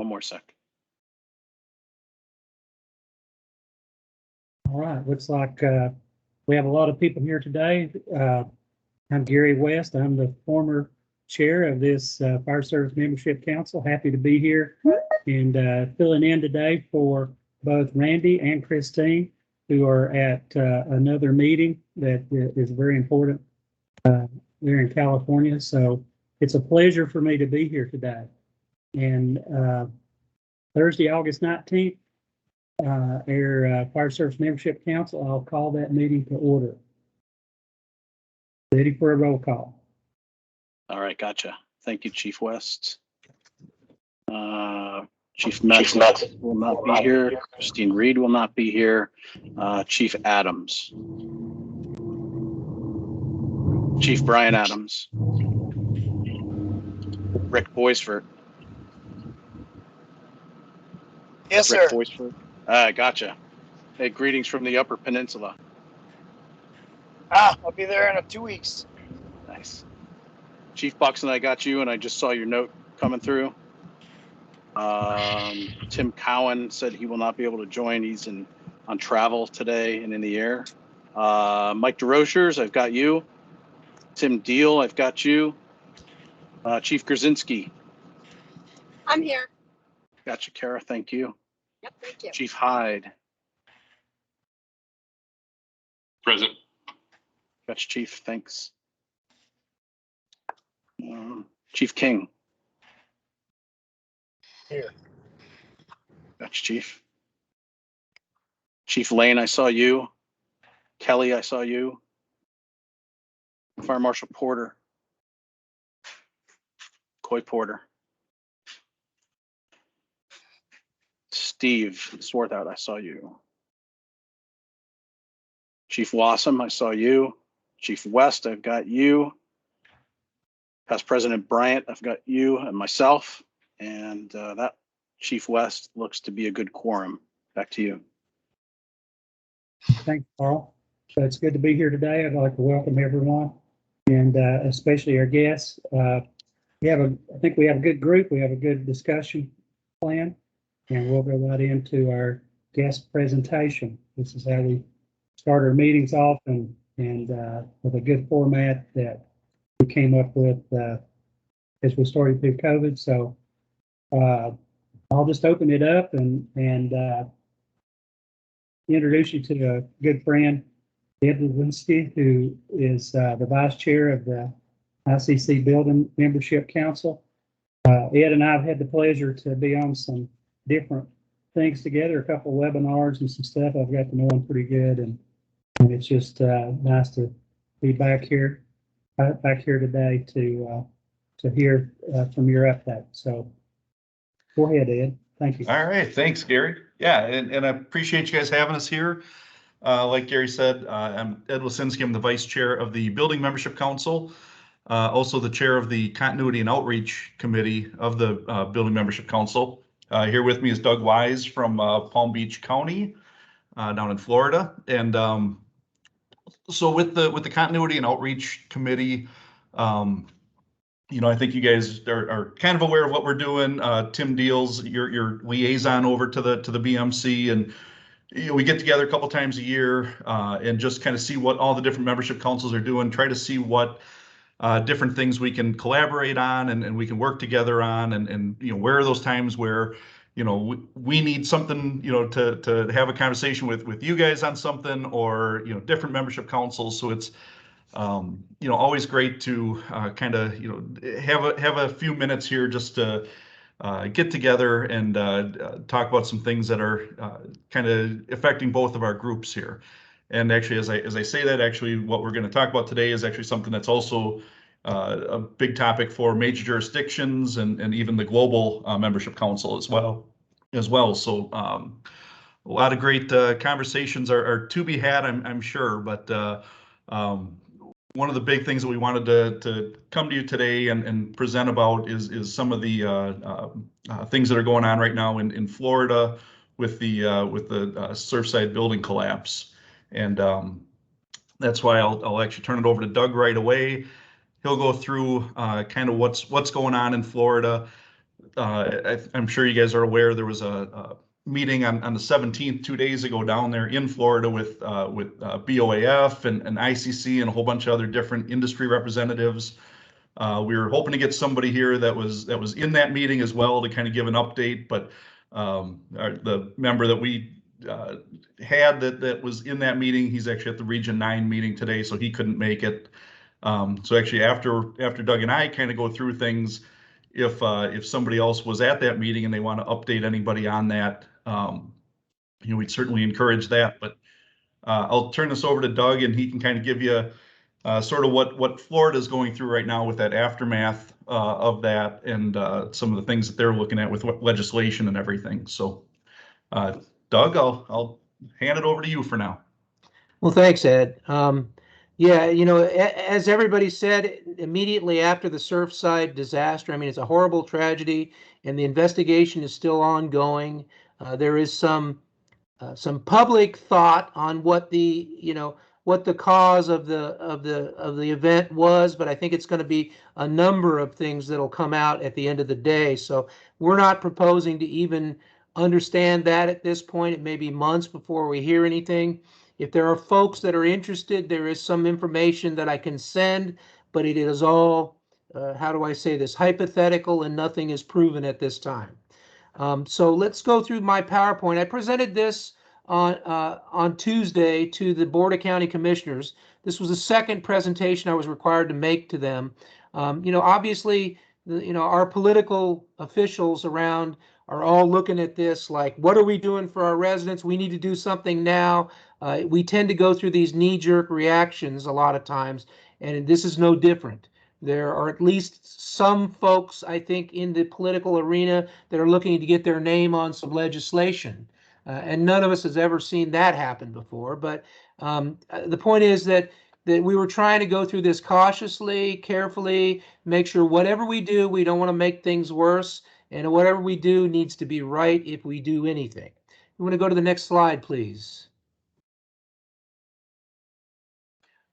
one more sec. All right, looks like we have a lot of people here today. I'm Gary West. I'm the former chair of this Fire Service Membership Council. Happy to be here and filling in today for both Randy and Christine, who are at another meeting that is very important here in California. So it's a pleasure for me to be here today. And Thursday, August 19th, our Fire Service Membership Council, I'll call that meeting to order. Ready for a roll call. All right, gotcha. Thank you, Chief West. Chief Metz will not be here. Christine Reed will not be here. Chief Adams. Chief Brian Adams. Rick Boisford. Yes, Rick sir. Boisford. Gotcha. Hey, greetings from the Upper Peninsula. I'll be there in 2 weeks. Nice. Chief Buxton, I got you, and I just saw your note coming through. Tim Cowan said he will not be able to join. He's on travel today and in the air. Mike Desrochers, I've got you. Tim Deal, I've got you. Chief Grzinski. I'm here. Gotcha, Kara. Thank you. Yep, thank you. Chief Hyde. Present. Gotcha, Chief. Thanks. Chief King. Here. Gotcha, Chief. Chief Lane, I saw you. Kelly, I saw you. Fire Marshal Porter. Coy Porter. Steve Swarthout, I saw you. Chief Wassom, I saw you. Chief West, I've got you. Past President Bryant, I've got you and myself. And that Chief West looks to be a good quorum. Back to you. Thanks, Carl. So it's good to be here today. I'd like to welcome everyone, and especially our guests. I think we have a good group. We have a good discussion plan, and we'll go right into our guest presentation. This is how we start our meetings off, and with a good format that we came up with as we started through COVID. So I'll just open it up and introduce you to a good friend, Ed Lisinski, who is the vice chair of the ICC Building Membership Council. Ed and I have had the pleasure to be on some different things together, a couple of webinars and some stuff. I've got to know him pretty good, and it's just nice to be back here today to hear from your update. So go ahead, Ed. Thank you. All right. Thanks, Gary. Yeah, and I appreciate you guys having us here. Like Gary said, I'm Ed Lisinski. I'm the vice chair of the Building Membership Council, also the chair of the Continuity and Outreach Committee of the Building Membership Council. Here with me is Doug Wise from Palm Beach County down in Florida. And so with the Continuity and Outreach Committee, I think you guys are kind of aware of what we're doing. Tim Deals, your liaison over to the BMC, and we get together a couple times a year and just kind of see what all the different membership councils are doing, try to see what different things we can collaborate on and we can work together on, and where are those times where we need something to have a conversation with you guys on something, or different membership councils. So it's always great to kind of have a few minutes here just to get together and talk about some things that are kind of affecting both of our groups here. And actually, as I say that, actually what we're going to talk about today is actually something that's also a big topic for major jurisdictions and even the global membership council as well. So a lot of great conversations are to be had, I'm sure, but one of the big things that we wanted to come to you today and present about is some of the things that are going on right now in Florida with the Surfside building collapse. And that's why I'll actually turn it over to Doug right away. He'll go through kind of what's going on in Florida. I'm sure you guys are aware there was a meeting on the 17th, 2 days ago down there in Florida with BOAF and ICC and a whole bunch of other different industry representatives. We were hoping to get somebody here that was in that meeting as well to kind of give an update, but the member that we had that was in that meeting, he's actually at the Region 9 meeting today, so he couldn't make it. So actually, after Doug and I kind of go through things, if somebody else was at that meeting and they want to update anybody on that, we'd certainly encourage that. But I'll turn this over to Doug, and he can kind of give you sort of what Florida is going through right now with that aftermath of that, and some of the things that they're looking at with legislation and everything. So, Doug, I'll hand it over to you for now. Well, thanks, Ed. Yeah, as everybody said, immediately after the Surfside disaster, I mean, it's a horrible tragedy, and the investigation is still ongoing. There is some public thought on what the cause of the event was, but I think it's going to be a number of things that'll come out at the end of the day. So we're not proposing to even understand that at this point. It may be months before we hear anything. If there are folks that are interested, there is some information that I can send, but it is all, how do I say this, hypothetical, and nothing is proven at this time. So let's go through my PowerPoint. I presented this on Tuesday to the Board of County Commissioners. This was the second presentation I was required to make to them. Obviously, our political officials around are all looking at this like, what are we doing for our residents? We need to do something now. We tend to go through these knee-jerk reactions a lot of times, and this is no different. There are at least some folks, I think, in the political arena that are looking to get their name on some legislation. And none of us has ever seen that happen before. But the point is that we were trying to go through this cautiously, carefully, make sure whatever we do, we don't want to make things worse. And whatever we do needs to be right if we do anything. You want to go to the next slide, please.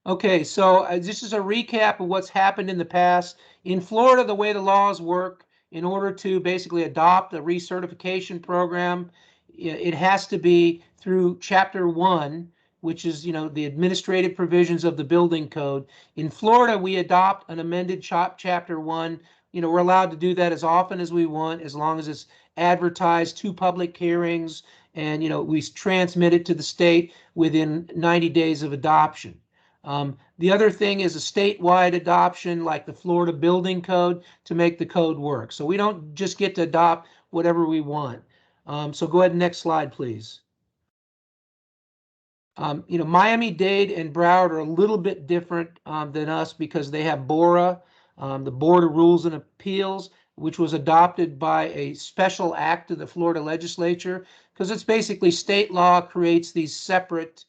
Okay, so this is a recap of what's happened in the past. In Florida, the way the laws work, in order to basically adopt a recertification program, it has to be through Chapter 1, which is, the administrative provisions of the building code. In Florida, we adopt an amended Chapter 1. We're allowed to do that as often as we want, as long as it's advertised to public hearings, and, we transmit it to the state within 90 days of adoption. The other thing is a statewide adoption, like the Florida Building Code, to make the code work. So we don't just get to adopt whatever we want. So go ahead, next slide, please. Miami-Dade and Broward are a little bit different than us because they have BORA, the Board of Rules and Appeals, which was adopted by a special act of the Florida legislature, because it's basically state law creates these separate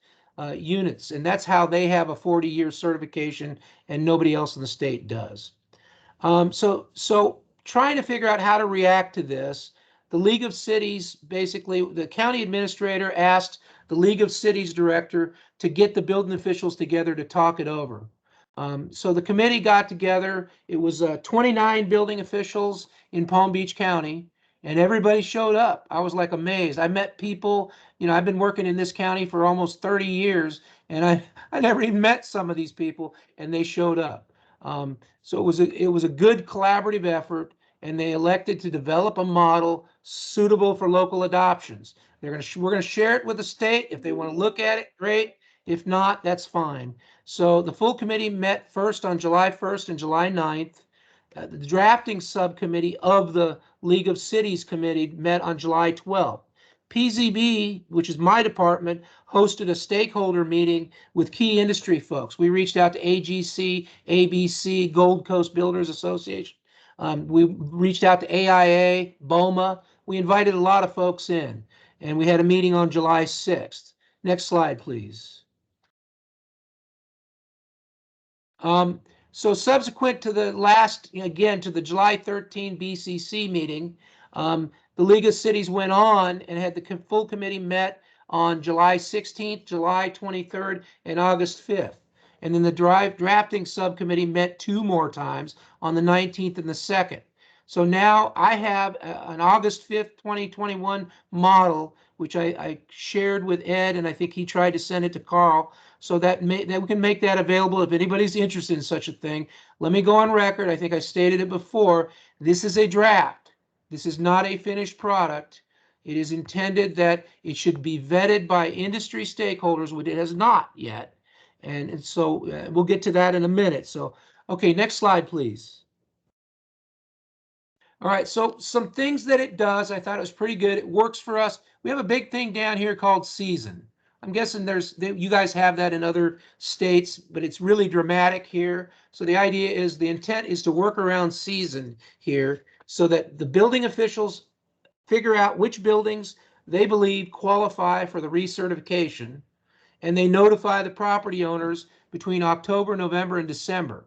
units, and that's how they have a 40-year certification and nobody else in the state does. So trying to figure out how to react to this, the League of Cities, basically the county administrator asked the League of Cities director to get the building officials together to talk it over. So the committee got together. It was 29 building officials in Palm Beach County, and everybody showed up. I was like amazed. I met people, I've been working in this county for almost 30 years, and I never even met some of these people, and they showed up. So it was a good collaborative effort, and they elected to develop a model suitable for local adoptions. We're going to share it with the state. If they want to look at it, great. If not, that's fine. So the full committee met first on July 1st and July 9th. The drafting subcommittee of the League of Cities committee met on July 12th. PZB, which is my department, hosted a stakeholder meeting with key industry folks. We reached out to AGC, ABC, Gold Coast Builders Association. We reached out to AIA, BOMA. We invited a lot of folks in, and we had a meeting on July 6th. Next slide, please. So subsequent to the to the July 13 BCC meeting, the League of Cities went on and had the full committee met on July 16th, July 23rd, and August 5th. And then the drafting subcommittee met 2 more times on the 19th and the 2nd. So now I have an August 5th, 2021 model, which I shared with Ed, and I think he tried to send it to Carl, so that we can make that available if anybody's interested in such a thing. Let me go on record. I think I stated it before. This is a draft. This is not a finished product. It is intended that it should be vetted by industry stakeholders, which it has not yet. And so we'll get to that in a minute. So, okay, next slide, please. All right, so some things that it does, I thought it was pretty good. It works for us. We have a big thing down here called season. I'm guessing you guys have that in other states, but it's really dramatic here. So the idea is, the intent is to work around season here so that the building officials figure out which buildings they believe qualify for the recertification, and they notify the property owners between October, November, and December.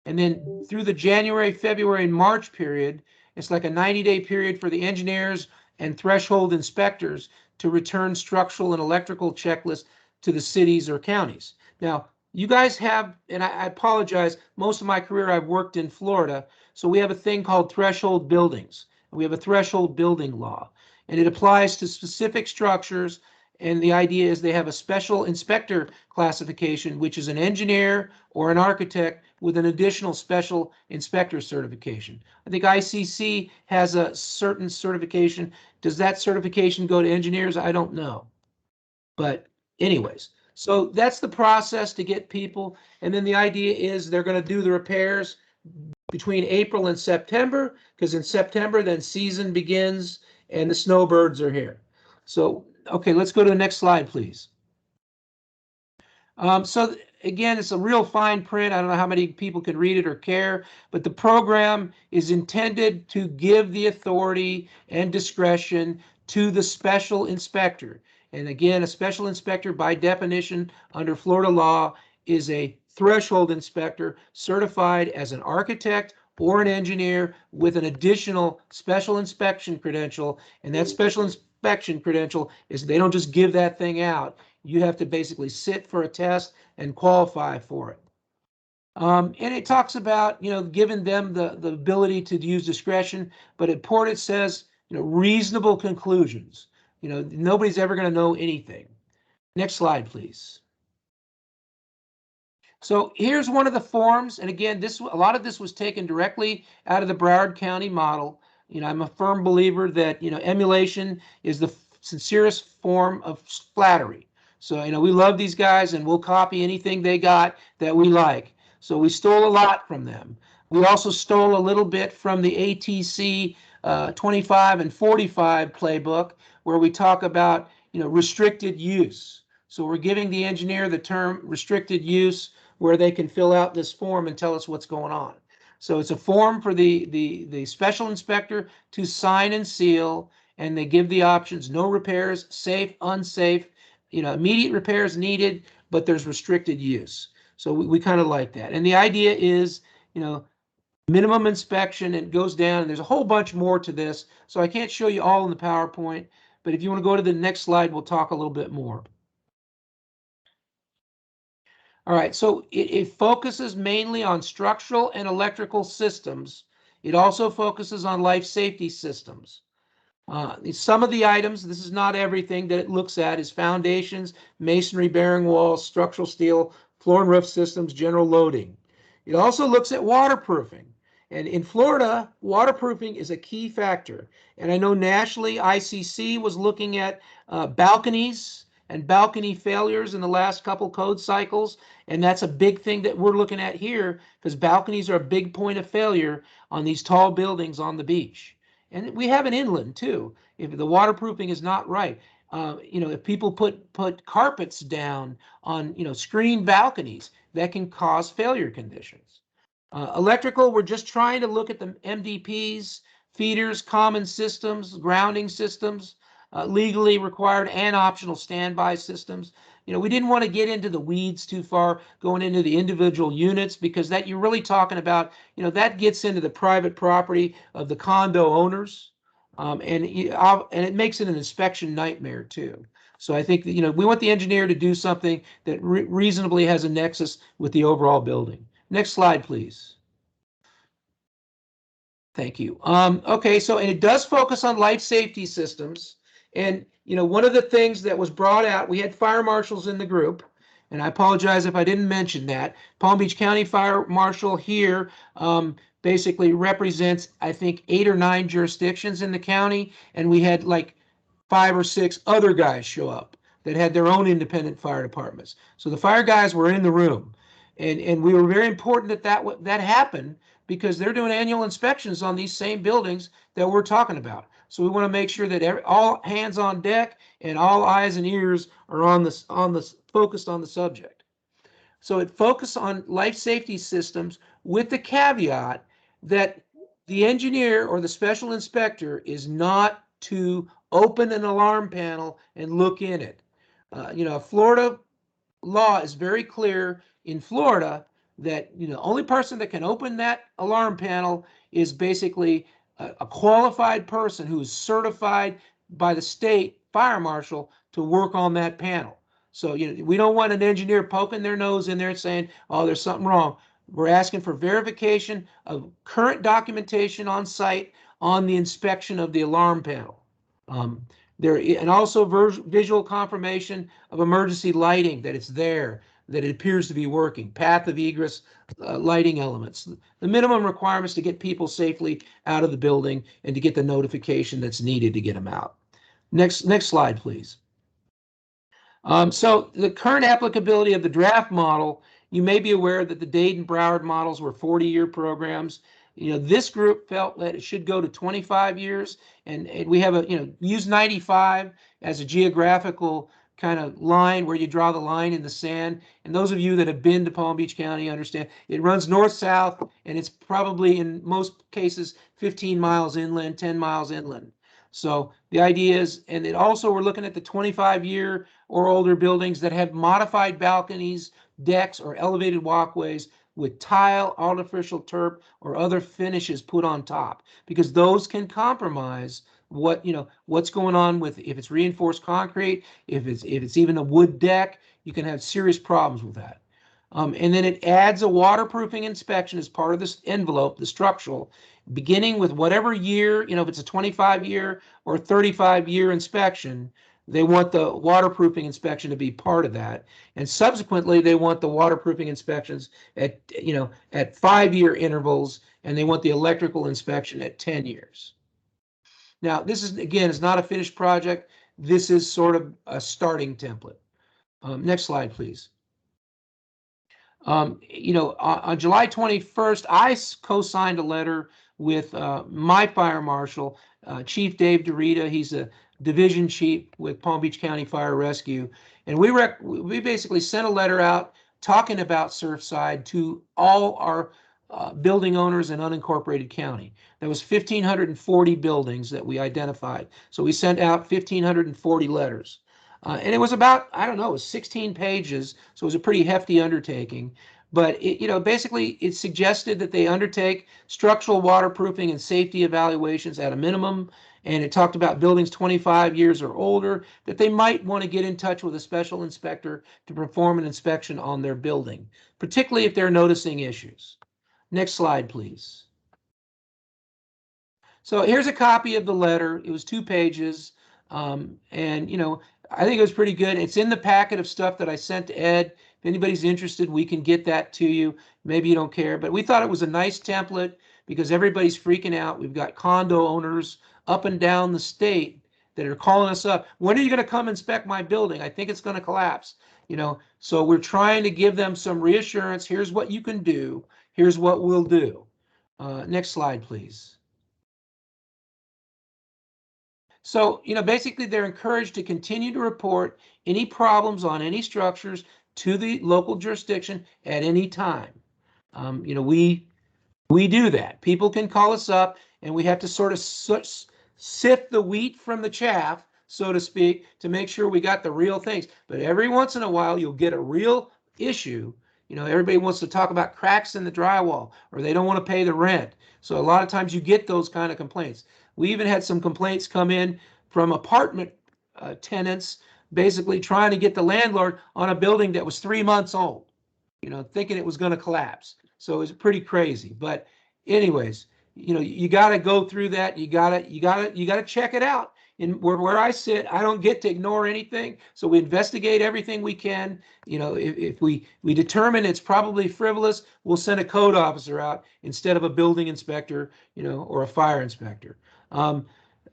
And then through the January, February, and March period, it's like a 90-day period for the engineers and threshold inspectors to return structural and electrical checklists to the cities or counties. Now, you guys have, and I apologize, most of my career I've worked in Florida, so we have a thing called threshold buildings. We have a threshold building law, and it applies to specific structures. And the idea is they have a special inspector classification, which is an engineer or an architect with an additional special inspector certification. I think ICC has a certain certification. Does that certification go to engineers? I don't know. But anyways, so that's the process to get people. And then the idea is they're going to do the repairs between April and September, because in September, then season begins and the snowbirds are here. So, okay, let's go to the next slide, please. So again, it's a real fine print. I don't know how many people can read it or care, but the program is intended to give the authority and discretion to the special inspector. And again, a special inspector by definition under Florida law is a threshold inspector certified as an architect or an engineer with an additional special inspection credential. And that special inspection credential is, they don't just give that thing out. You have to basically sit for a test and qualify for it. And it talks about, giving them the ability to use discretion, but at Port it says, reasonable conclusions. Nobody's ever going to know anything. Next slide, please. So here's one of the forms, and again, a lot of this was taken directly out of the Broward County model. I'm a firm believer that emulation is the sincerest form of flattery. So we love these guys, and we'll copy anything they got that we like. So we stole a lot from them. We also stole a little bit from the ATC 25 and 45 playbook, where we talk about restricted use. So we're giving the engineer the term restricted use, where they can fill out this form and tell us what's going on. So it's a form for the special inspector to sign and seal, and they give the options: no repairs, safe, unsafe, immediate repairs needed, but there's restricted use. So we kind of like that. And the idea is, minimum inspection, and it goes down, and there's a whole bunch more to this. So I can't show you all in the PowerPoint, but if you want to go to the next slide, we'll talk a little bit more. All right, so it focuses mainly on structural and electrical systems. It also focuses on life safety systems. Some of the items, this is not everything that it looks at, is foundations, masonry, bearing walls, structural steel, floor and roof systems, general loading. It also looks at waterproofing. And in Florida, waterproofing is a key factor. And I know nationally, ICC was looking at balconies and balcony failures in the last couple code cycles. And that's a big thing that we're looking at here, because balconies are a big point of failure on these tall buildings on the beach. And we have an inland too, if the waterproofing is not right. If people put carpets down on, screened balconies, that can cause failure conditions. Electrical, we're just trying to look at the MDPs, feeders, common systems, grounding systems, legally required and optional standby systems. We didn't want to get into the weeds too far, going into the individual units, because that you're really talking about, that gets into the private property of the condo owners, and it makes it an inspection nightmare too. So I think that, we want the engineer to do something that reasonably has a nexus with the overall building. Next slide, please. Thank you. Okay, so and it does focus on life safety systems. And, you know, one of the things that was brought out, we had fire marshals in the group, and I apologize if I didn't mention that. Palm Beach County Fire Marshal here basically represents, I think, 8 or 9 jurisdictions in the county, and we had like 5 or 6 other guys show up that had their own independent fire departments. So the fire guys were in the room, and we were very important that happened, because they're doing annual inspections on these same buildings that we're talking about. So we want to make sure that all hands on deck and all eyes and ears are focused on the subject. So it focused on life safety systems with the caveat that the engineer or the special inspector is not to open an alarm panel and look in it. You know, Florida law is very clear in Florida that, you know, the only person that can open that alarm panel is basically a qualified person who is certified by the state fire marshal to work on that panel. So, you know, we don't want an engineer poking their nose in there and saying, oh, there's something wrong. We're asking for verification of current documentation on site on the inspection of the alarm panel. And also visual confirmation of emergency lighting, that it's there, that it appears to be working, path of egress lighting elements, the minimum requirements to get people safely out of the building and to get the notification that's needed to get them out. Next slide, please. So the current applicability of the draft model, you may be aware that the Dade and Broward models were 40-year programs. You know, this group felt that it should go to 25 years, and we have use 95 as a geographical kind of line where you draw the line in the sand. And those of you that have been to Palm Beach County understand it runs north-south, and it's probably in most cases 15 miles inland, 10 miles inland. So the idea is, and it also, we're looking at the 25-year or older buildings that have modified balconies, decks, or elevated walkways with tile, artificial turf, or other finishes put on top, because those can compromise what's going on with, if it's reinforced concrete, if it's even a wood deck, you can have serious problems with that. And then it adds a waterproofing inspection as part of this envelope, the structural, beginning with whatever year, if it's a 25-year or 35-year inspection, they want the waterproofing inspection to be part of that. And subsequently, they want the waterproofing inspections at 5-year intervals, and they want the electrical inspection at 10 years. Now, this is, again, it's not a finished project. This is sort of a starting template. Next slide, please. On July 21st, I co-signed a letter with my fire marshal, Chief Dave DeRita. He's a division chief with Palm Beach County Fire Rescue. And we basically sent a letter out talking about Surfside to all our building owners in unincorporated county. There was 1,540 buildings that we identified. So we sent out 1,540 letters. And it was about, I don't know, it was 16 pages. So it was a pretty hefty undertaking. But basically it suggested that they undertake structural waterproofing and safety evaluations at a minimum. And it talked about buildings 25 years or older, that they might want to get in touch with a special inspector to perform an inspection on their building, particularly if they're noticing issues. Next slide, please. So here's a copy of the letter. It was 2 pages. And, I think it was pretty good. It's in the packet of stuff that I sent to Ed. If anybody's interested, we can get that to you. Maybe you don't care, but we thought it was a nice template because everybody's freaking out. We've got condo owners up and down the state that are calling us up. When are you going to come inspect my building? I think it's going to collapse. So we're trying to give them some reassurance. Here's what you can do. Here's what we'll do. Next slide, please. So, basically they're encouraged to continue to report any problems on any structures to the local jurisdiction at any time. We do that. People can call us up, and we have to sort of sift the wheat from the chaff, so to speak, to make sure we got the real things. But every once in a while, you'll get a real issue. Everybody wants to talk about cracks in the drywall, or they don't want to pay the rent. So a lot of times you get those kind of complaints. We even had some complaints come in from apartment tenants, basically trying to get the landlord on a building that was 3 months old, thinking it was going to collapse. So it was pretty crazy. But anyways, you got to go through that. You got to check it out. And where I sit, I don't get to ignore anything. So we investigate everything we can. If we determine it's probably frivolous, we'll send a code officer out instead of a building inspector, or a fire inspector.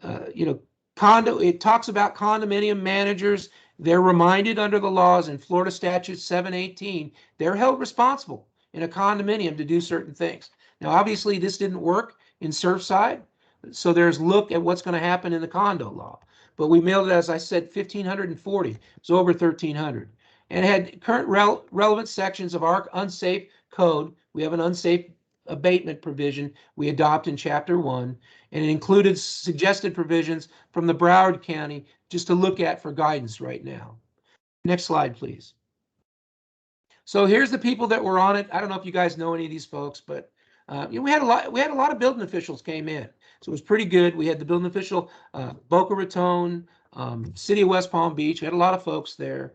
It talks about condominium managers. They're reminded under the laws in Florida Statute 718, they're held responsible in a condominium to do certain things. Now, obviously, this didn't work in Surfside, so there's look at what's going to happen in the condo law. But we mailed it, as I said, 1,540. It's over 1,300. And it had current relevant sections of our unsafe code. We have an unsafe abatement provision we adopt in Chapter 1, and it included suggested provisions from the Broward County just to look at for guidance right now. Next slide, please. So here's the people that were on it. I don't know if you guys know any of these folks, but we had a lot of building officials came in, so it was pretty good. We had the building official, Boca Raton, City of West Palm Beach. We had a lot of folks there.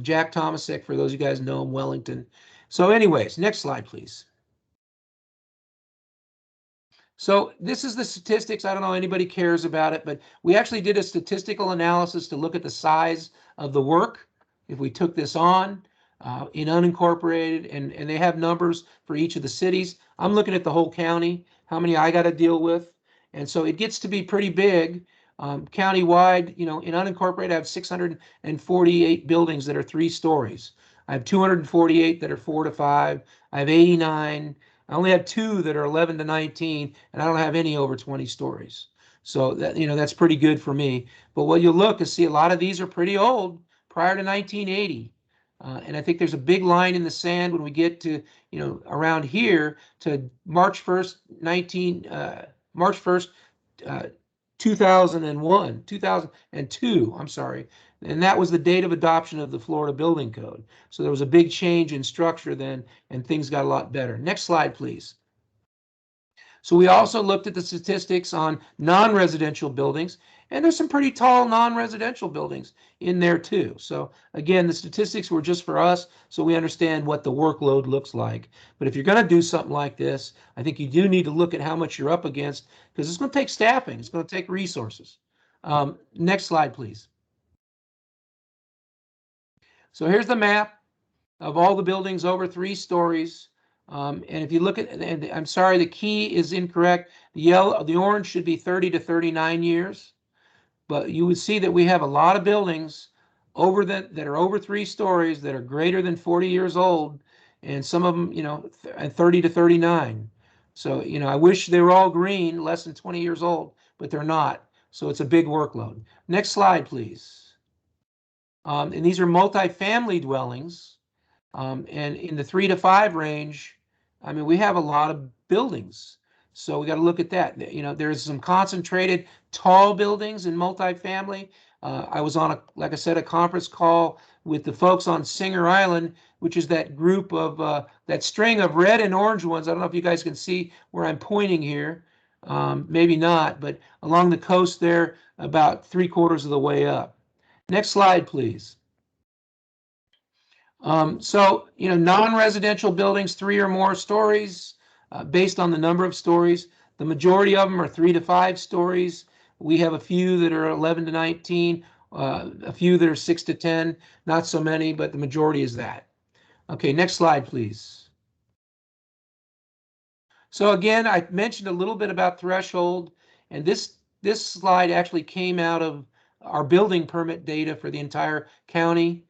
Jack Thomasek, for those of you guys know him, Wellington. So anyways, next slide, please. So this is the statistics. I don't know if anybody cares about it, but we actually did a statistical analysis to look at the size of the work if we took this on in unincorporated, and they have numbers for each of the cities. I'm looking at the whole county, how many I got to deal with. And so it gets to be pretty big. Countywide, in unincorporated, I have 648 buildings that are 3 stories. I have 248 that are 4 to 5. I have 89. I only have 2 that are 11 to 19, and I don't have any over 20 stories. So that, that's pretty good for me. But what you'll look and see, a lot of these are pretty old, prior to 1980. And I think there's a big line in the sand when we get to, around here to March 1st, 2002, I'm sorry. And that was the date of adoption of the Florida Building Code. So there was a big change in structure then, and things got a lot better. Next slide, please. So we also looked at the statistics on non-residential buildings, and there's some pretty tall non-residential buildings in there too. So again, the statistics were just for us, so we understand what the workload looks like. But if you're going to do something like this, I think you do need to look at how much you're up against, because it's going to take staffing, it's going to take resources. Next slide, please. So here's the map of all the buildings over 3 stories. And if you look at, and I'm sorry, the key is incorrect. The orange should be 30 to 39 years. But you would see that we have a lot of buildings that are over 3 stories that are greater than 40 years old, and some of them, 30 to 39. So, I wish they were all green, less than 20 years old, but they're not. So it's a big workload. Next slide, please. And these are multifamily dwellings. And in the 3 to 5 range, we have a lot of buildings. So we got to look at that. There's some concentrated tall buildings in multifamily. I was on like I said, a conference call with the folks on Singer Island, which is that group of that string of red and orange ones. I don't know if you guys can see where I'm pointing here. Maybe not, but along the coast there, about 3/4 of the way up. Next slide, please. So, non-residential buildings, 3 or more stories, based on the number of stories. The majority of them are 3 to 5 stories. We have a few that are 11 to 19, a few that are 6 to 10, not so many, but the majority is that. Okay, next slide, please. So again, I mentioned a little bit about threshold, and this slide actually came out of our building permit data for the entire county.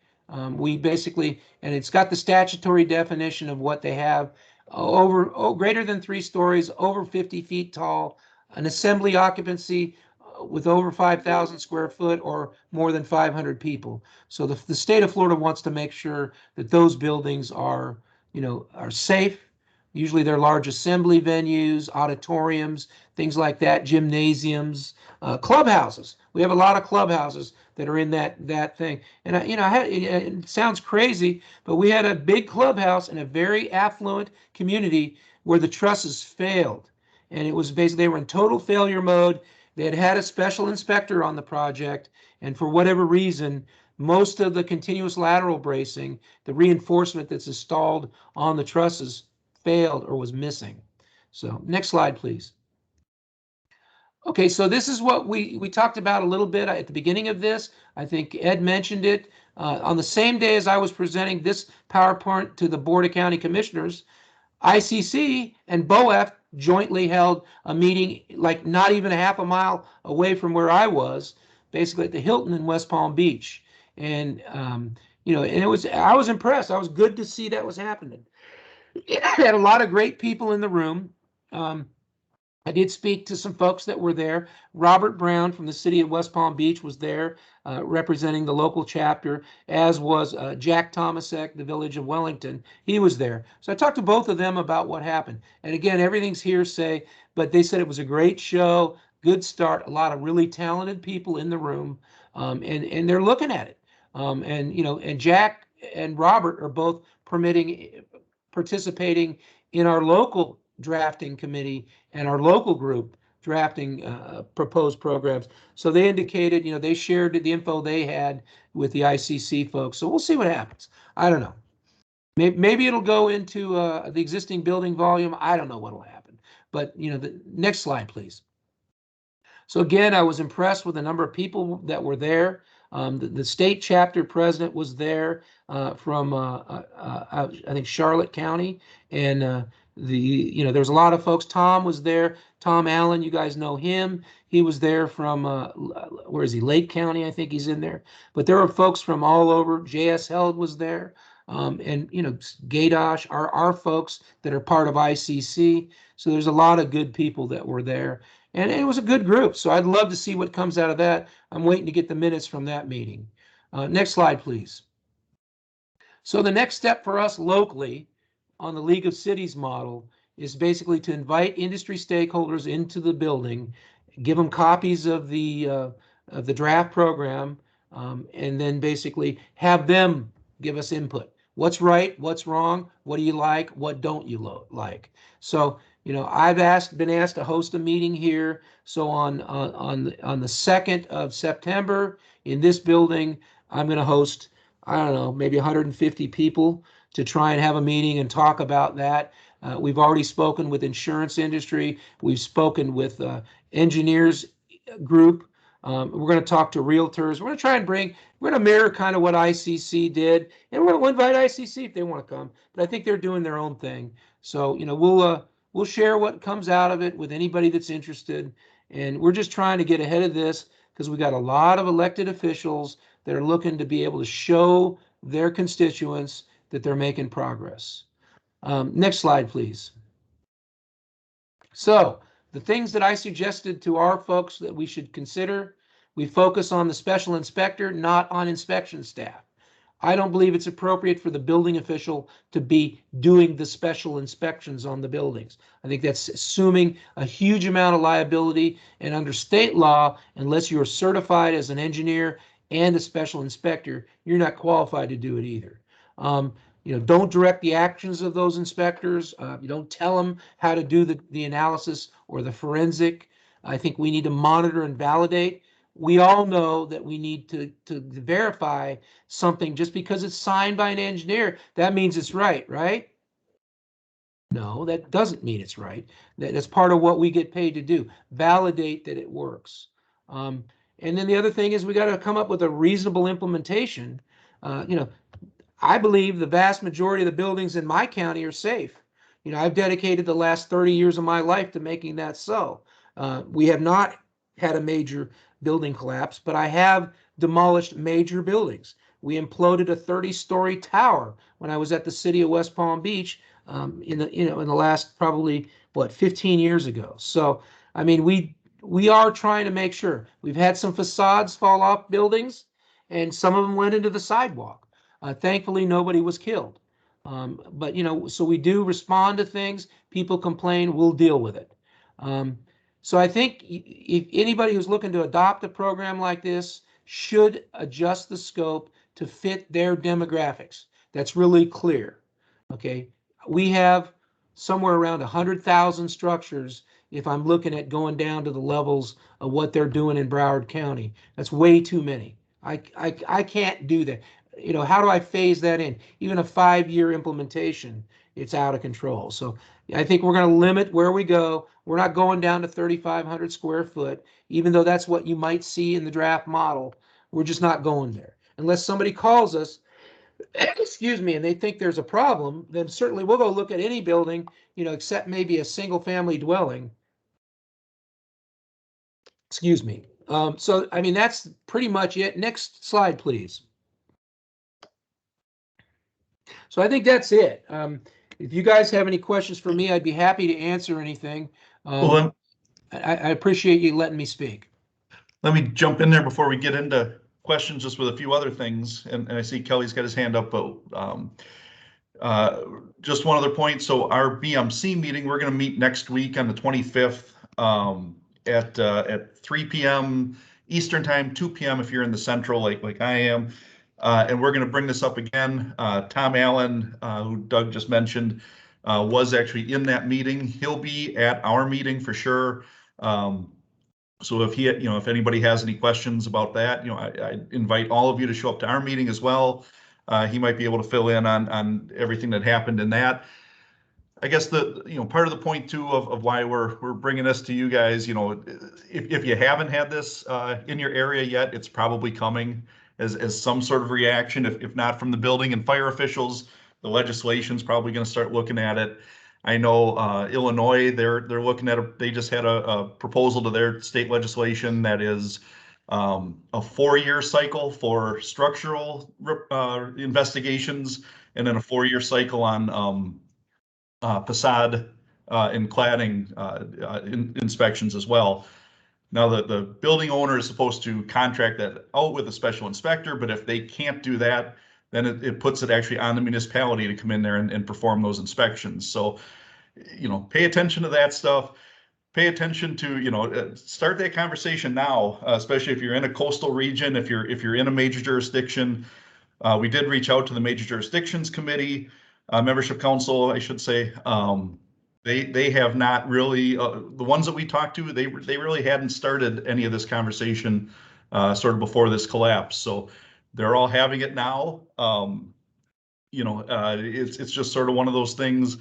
We basically, and it's got the statutory definition of what they have: greater than 3 stories, over 50 feet tall, an assembly occupancy with over 5,000 square foot or more than 500 people. So the state of Florida wants to make sure that those buildings are safe. Usually they're large assembly venues, auditoriums, things like that, gymnasiums, clubhouses. We have a lot of clubhouses that are in that thing. And it sounds crazy, but we had a big clubhouse in a very affluent community where the trusses failed. And it was basically, they were in total failure mode. They had a special inspector on the project, and for whatever reason, most of the continuous lateral bracing, the reinforcement that's installed on the trusses, failed or was missing. So next slide, please. Okay, so this is what we talked about a little bit at the beginning of this. I think Ed mentioned it. On the same day as I was presenting this PowerPoint to the Board of County Commissioners, ICC and BOEF jointly held a meeting like not even a half a mile away from where I was, basically at the Hilton in West Palm Beach. And, you know, and I was impressed. I was good to see that was happening. It had a lot of great people in the room. I did speak to some folks that were there. Robert Brown from the city of West Palm Beach was there representing the local chapter, as was Jack Tomasek, the village of Wellington. He was there. So I talked to both of them about what happened. And again, everything's hearsay, but they said it was a great show, good start, a lot of really talented people in the room, and they're looking at it. And, you know, and Jack and Robert are both participating in our local drafting committee and our local group drafting proposed programs. So they indicated, you know, they shared the info they had with the ICC folks. So we'll see what happens. I don't know. Maybe it'll go into the existing building volume. I don't know what'll happen. But, you know, the next slide, please. So again, I was impressed with the number of people that were there. The state chapter president was there from, I think, Charlotte County, and you know, there's a lot of folks. Tom was there. Tom Allen, you guys know him. He was there from, where is he? Lake County, I think he's in there. But there were folks from all over. J.S. Held was there. And, you know, Gaydosh, our folks that are part of ICC. So there's a lot of good people that were there. And it was a good group. So I'd love to see what comes out of that. I'm waiting to get the minutes from that meeting. Next slide, please. So the next step for us locally on the League of Cities model is basically to invite industry stakeholders into the building, give them copies of the draft program, and then basically have them give us input. What's right? What's wrong? What do you like? What don't you like? So, you know, I've been asked to host a meeting here. So on the 2nd of September in this building, I'm going to host, I don't know, maybe 150 people to try and have a meeting and talk about that. We've already spoken with insurance industry. We've spoken with engineers group. We're going to talk to realtors. We're going to try and we're going to mirror kind of what ICC did. And we're going to invite ICC if they want to come. But I think they're doing their own thing. So, you know, we'll share what comes out of it with anybody that's interested. And we're just trying to get ahead of this because we got a lot of elected officials that are looking to be able to show their constituents that they're making progress. Next slide, please. So the things that I suggested to our folks that we should consider, we focus on the special inspector, not on inspection staff. I don't believe it's appropriate for the building official to be doing the special inspections on the buildings. I think that's assuming a huge amount of liability, and under state law, unless you're certified as an engineer and a special inspector, you're not qualified to do it either. You know, don't direct the actions of those inspectors. You don't tell them how to do the analysis or the forensic. I think we need to monitor and validate. We all know that we need to verify something just because it's signed by an engineer. That means it's right, right? No, that doesn't mean it's right. That's part of what we get paid to do, validate that it works. And then the other thing is we got to come up with a reasonable implementation. You know, I believe the vast majority of the buildings in my county are safe. You know, I've dedicated the last 30 years of my life to making that so. We have not had a major building collapse, but I have demolished major buildings. We imploded a 30-story tower when I was at the city of West Palm Beach in the last probably 15 years ago. So I mean, we are trying to make sure. We've had some facades fall off buildings, and some of them went into the sidewalk. Thankfully, nobody was killed. But, you know, so we do respond to things. People complain, we'll deal with it. So I think if anybody who's looking to adopt a program like this should adjust the scope to fit their demographics. That's really clear. Okay, we have somewhere around 100,000 structures if I'm looking at going down to the levels of what they're doing in Broward County. That's way too many. I can't do that. You know, how do I phase that in? Even a 5-year implementation, it's out of control. So I think we're going to limit where we go. We're not going down to 3,500 square foot, even though that's what you might see in the draft model. We're just not going there. Unless somebody calls us, excuse me, and they think there's a problem, then certainly we'll go look at any building, except maybe a single family dwelling. Excuse me. So, I mean, that's pretty much it. Next slide, please. So I think that's it. If you guys have any questions for me, I'd be happy to answer anything. I appreciate you letting me speak. Let me jump in there before we get into questions, just with a few other things. And I see Kelly's got his hand up, but just one other point. So our BMC meeting, we're going to meet next week on the 25th at 3 p.m. Eastern time, 2 p.m. if you're in the Central, like I am. And we're going to bring this up again. Tom Allen, who Doug just mentioned, was actually in that meeting. He'll be at our meeting for sure. So if anybody has any questions about that, I invite all of you to show up to our meeting as well. He might be able to fill in on everything that happened in that. I guess part of the point too of why we're bringing this to you guys, if you haven't had this in your area yet, it's probably coming as some sort of reaction. If not from the building and fire officials, the legislation's probably going to start looking at it. I know Illinois, they're looking at they just had a proposal to their state legislation that is a 4-year cycle for structural investigations, and then a 4-year cycle on facade and cladding inspections as well. Now the building owner is supposed to contract that out with a special inspector, but if they can't do that, then it puts it actually on the municipality to come in there and perform those inspections. So, pay attention to that stuff. Pay attention to, start that conversation now, especially if you're in a coastal region, if you're in a major jurisdiction. We did reach out to the Major Jurisdictions Committee, Membership Council, I should say. They have not really, the ones that we talked to, they really hadn't started any of this conversation sort of before this collapse. So they're all having it now. It's just sort of one of those things.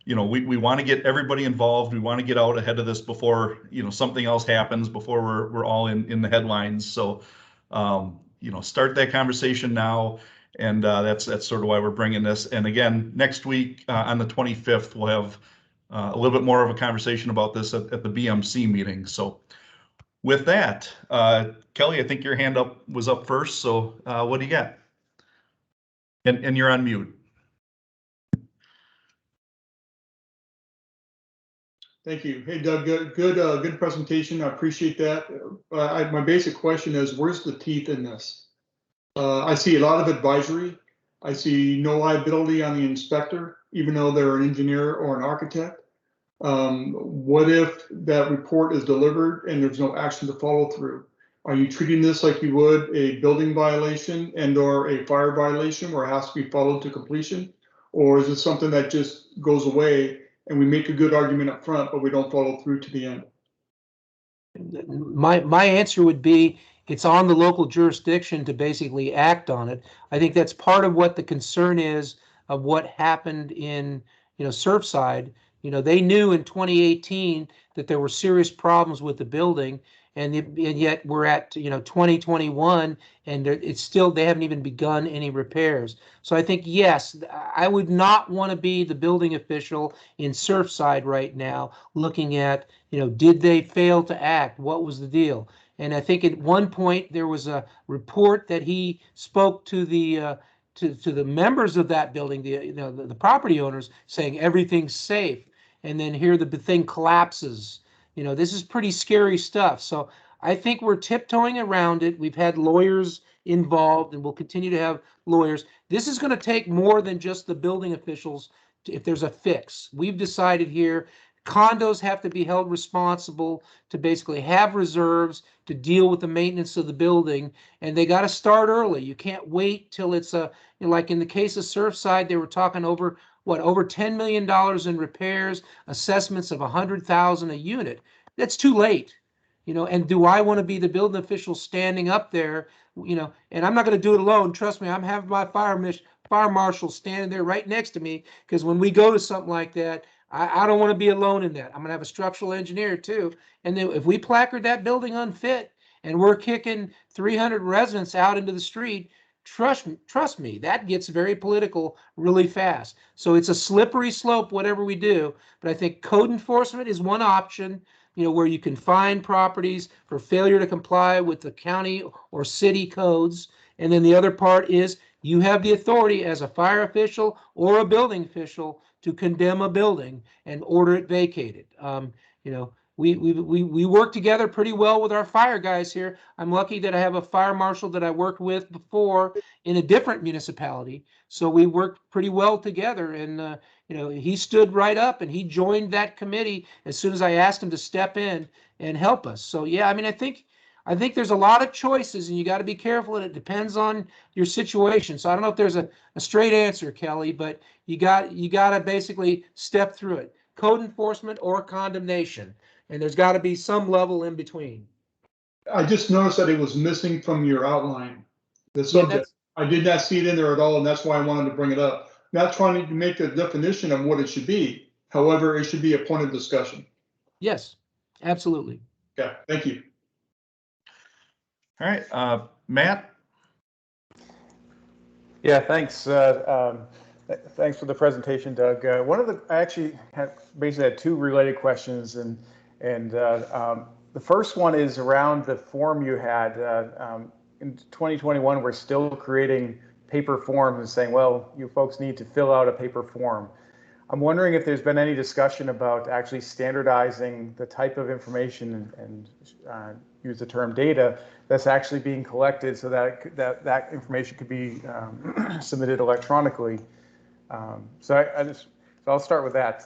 We want to get everybody involved. We want to get out ahead of this before something else happens, before we're all in the headlines. So start that conversation now, and that's sort of why we're bringing this. And again, next week on the 25th, we'll have a little bit more of a conversation about this at the BMC meeting. So with that, Kelly, I think your hand was up first. So what do you got? And you're on mute. Thank you. Hey, Doug, good presentation. I appreciate that. My basic question is, where's the teeth in this? I see a lot of advisory. I see no liability on the inspector, even though they're an engineer or an architect. What if that report is delivered and there's no action to follow through? Are you treating this like you would a building violation and or a fire violation where it has to be followed to completion? Or is it something that just goes away and we make a good argument up front, but we don't follow through to the end? My answer would be, it's on the local jurisdiction to basically act on it. I think that's part of what the concern is of what happened in Surfside. They knew in 2018 that there were serious problems with the building, and yet we're at 2021 and they haven't even begun any repairs. So I think, yes, I would not want to be the building official in Surfside right now looking at did they fail to act, what was the deal. And I think at one point there was a report that he spoke to the members of that building, the property owners, saying everything's safe, and then here the thing collapses. This is pretty scary stuff. So I think we're tiptoeing around it. We've had lawyers involved, and we'll continue to have lawyers. This is going to take more than just the building officials if there's a fix. We've decided here condos have to be held responsible to basically have reserves to deal with the maintenance of the building, and they got to start early. You can't wait till it's like in the case of Surfside, they were talking over $10 million in repairs, assessments of $100,000 a unit. That's too late, and do I want to be the building official standing up there, and I'm not going to do it alone. Trust me, I'm having my fire fire marshal standing there right next to me, because when we go to something like that, I don't want to be alone in that. I'm going to have a structural engineer too. And then if we placard that building unfit and we're kicking 300 residents out into the street, trust me, that gets very political really fast. So it's a slippery slope, whatever we do. But I think code enforcement is one option, where you can fine properties for failure to comply with the county or city codes. And then the other part is you have the authority as a fire official or a building official to condemn a building and order it vacated. We work together pretty well with our fire guys here. I'm lucky that I have a fire marshal that I worked with before in a different municipality. So we worked pretty well together, and he stood right up and he joined that committee as soon as I asked him to step in and help us. So yeah, I think there's a lot of choices, and you got to be careful, and it depends on your situation. So I don't know if there's a straight answer, Kelly, but you got to basically step through it. Code enforcement or condemnation, and there's got to be some level in between. I just noticed that it was missing from your outline, the subject. I did not see it in there at all, and that's why I wanted to bring it up. Not trying to make a definition of what it should be. However, it should be a point of discussion. Yes, absolutely. Okay, thank you. All right, Matt? Yeah, thanks. Thanks for the presentation, Doug. I actually basically had two related questions, and the first one is around the form you had. In 2021, we're still creating paper forms and saying, well, you folks need to fill out a paper form. I'm wondering if there's been any discussion about actually standardizing the type of information and use the term data that's actually being collected, so that information could be submitted electronically. So I'll start with that.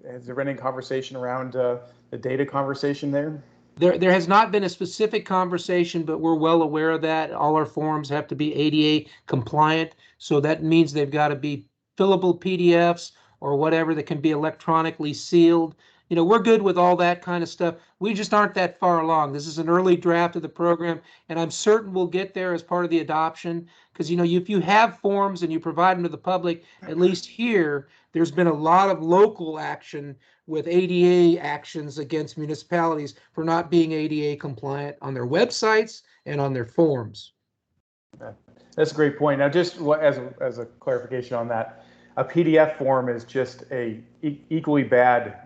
Has there been any conversation around the data conversation there? There has not been a specific conversation, but we're well aware of that. All our forms have to be ADA compliant, so that means they've got to be fillable PDFs or whatever that can be electronically sealed. We're good with all that kind of stuff. We just aren't that far along. This is an early draft of the program, and I'm certain we'll get there as part of the adoption. Because, if you have forms and you provide them to the public, at least here, there's been a lot of local action with ADA actions against municipalities for not being ADA compliant on their websites and on their forms. That's a great point. Now, just as a clarification on that, a PDF form is just a equally bad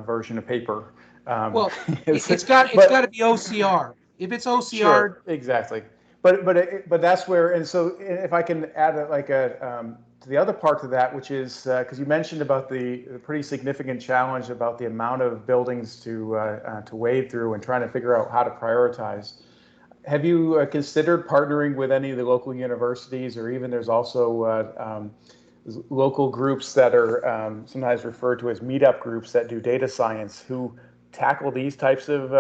version of paper. Well, it's got to be OCR. If it's OCR, sure, exactly. But that's where, and so if I can add to the other part to that, which is because you mentioned about the pretty significant challenge about the amount of buildings to wade through and trying to figure out how to prioritize. Have you considered partnering with any of the local universities, or even there's also local groups that are sometimes referred to as meetup groups that do data science, who tackle these types of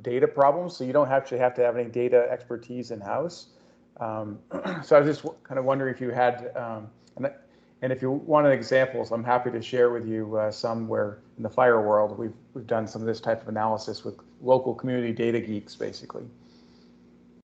data problems, so you don't actually have to have any data expertise in-house? So I was just kind of wondering if you had, and if you wanted examples, I'm happy to share with you some where in the fire world we've done some of this type of analysis with local community data geeks, basically.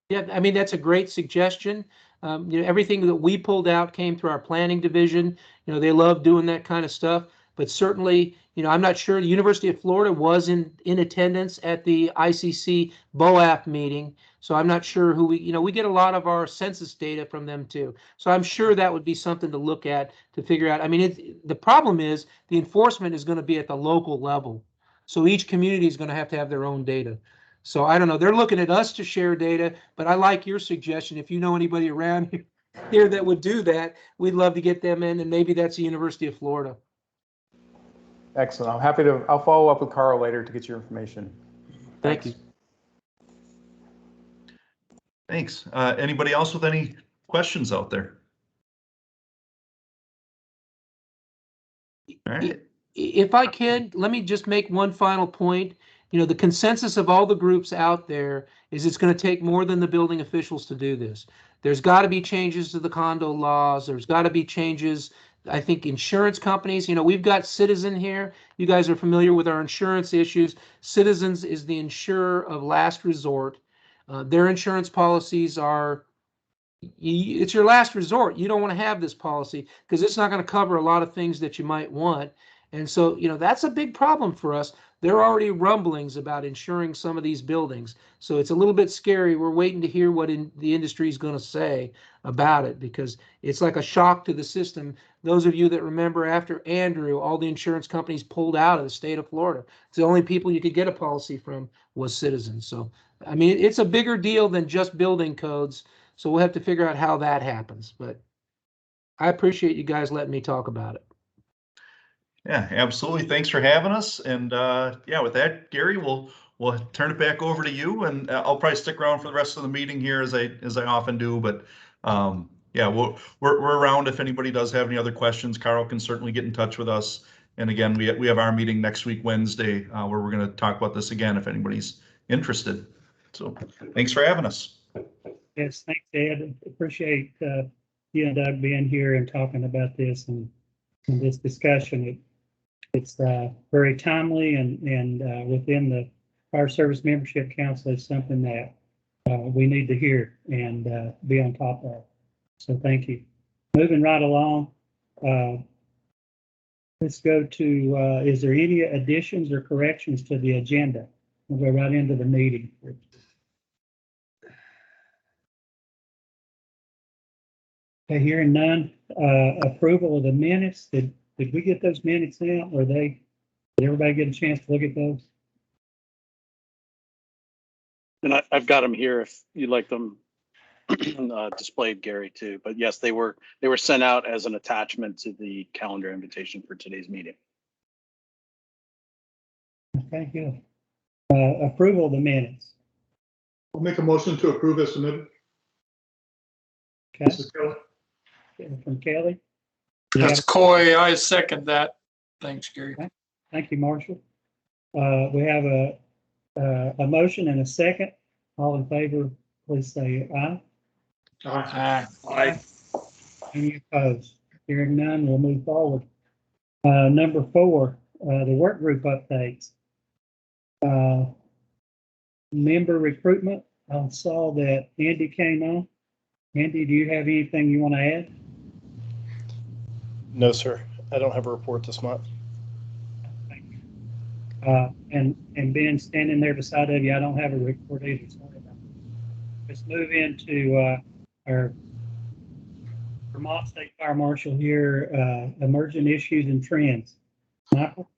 Yeah, that's a great suggestion. Everything that we pulled out came through our planning division. They love doing that kind of stuff. But certainly, I'm not sure. The University of Florida was in attendance at the ICC BOAP meeting. So I'm not sure who we get a lot of our census data from them too. So I'm sure that would be something to look at to figure out. The problem is the enforcement is going to be at the local level. So each community is going to have their own data. So I don't know. They're looking at us to share data, but I like your suggestion. If you know anybody around here that would do that, we'd love to get them in, and maybe that's the University of Florida. Excellent. I'm happy to. I'll follow up with Carl later to get your information. Thank you. Thanks. Anybody else with any questions out there? All right. If I can, let me just make one final point. The consensus of all the groups out there is it's going to take more than the building officials to do this. There's got to be changes to the condo laws. There's got to be changes. I think insurance companies, we've got Citizen here. You guys are familiar with our insurance issues. Citizens is the insurer of last resort. Their insurance policies are it's your last resort. You don't want to have this policy because it's not going to cover a lot of things that you might want. And so, that's a big problem for us. There are already rumblings about insuring some of these buildings. So it's a little bit scary. We're waiting to hear what the industry is going to say about it, because it's like a shock to the system. Those of you that remember, after Andrew, all the insurance companies pulled out of the state of Florida. It's the only people you could get a policy from was Citizens. So, I mean, it's a bigger deal than just building codes. So we'll have to figure out how that happens. But I appreciate you guys letting me talk about it. Yeah, absolutely. Thanks for having us. And yeah, with that, Gary, we'll turn it back over to you, and I'll probably stick around for the rest of the meeting here as I often do. But yeah, we're around if anybody does have any other questions. Carl can certainly get in touch with us. And again, we have our meeting next week, Wednesday, where we're going to talk about this again if anybody's interested. So thanks for having us. Yes, thanks, Ed. Appreciate you and Doug being here and talking about this and this discussion. It's very timely and within the Fire Service Membership Council is something that we need to hear and be on top of. So thank you. Moving right along, let's go to, is there any additions or corrections to the agenda? We'll go right into the meeting. Okay, hearing none. Approval of the minutes. Did we get those minutes out? Did everybody get a chance to look at those? And I've got them here if you'd like them displayed, Gary, too. But yes, they were sent out as an attachment to the calendar invitation for today's meeting. Okay, good. Approval of the minutes. I'll make a motion to approve as submitted. Okay. This is Kelly. From Kelly. That's Coy. I second that. Thanks, Gary. Okay. Thank you, Marshall. We have a motion and a second. All in favor, please say aye. Aye. Any opposed? Hearing none, we'll move forward. Number 4, the work group updates. Member recruitment. I saw that Andy came on. Andy, do you have anything you want to add? No, sir. I don't have a report this month. Thank you. And Ben standing there beside of you, I don't have a report either. Sorry about that. Let's move into our Vermont State Fire Marshal here, emerging issues and trends. Michael?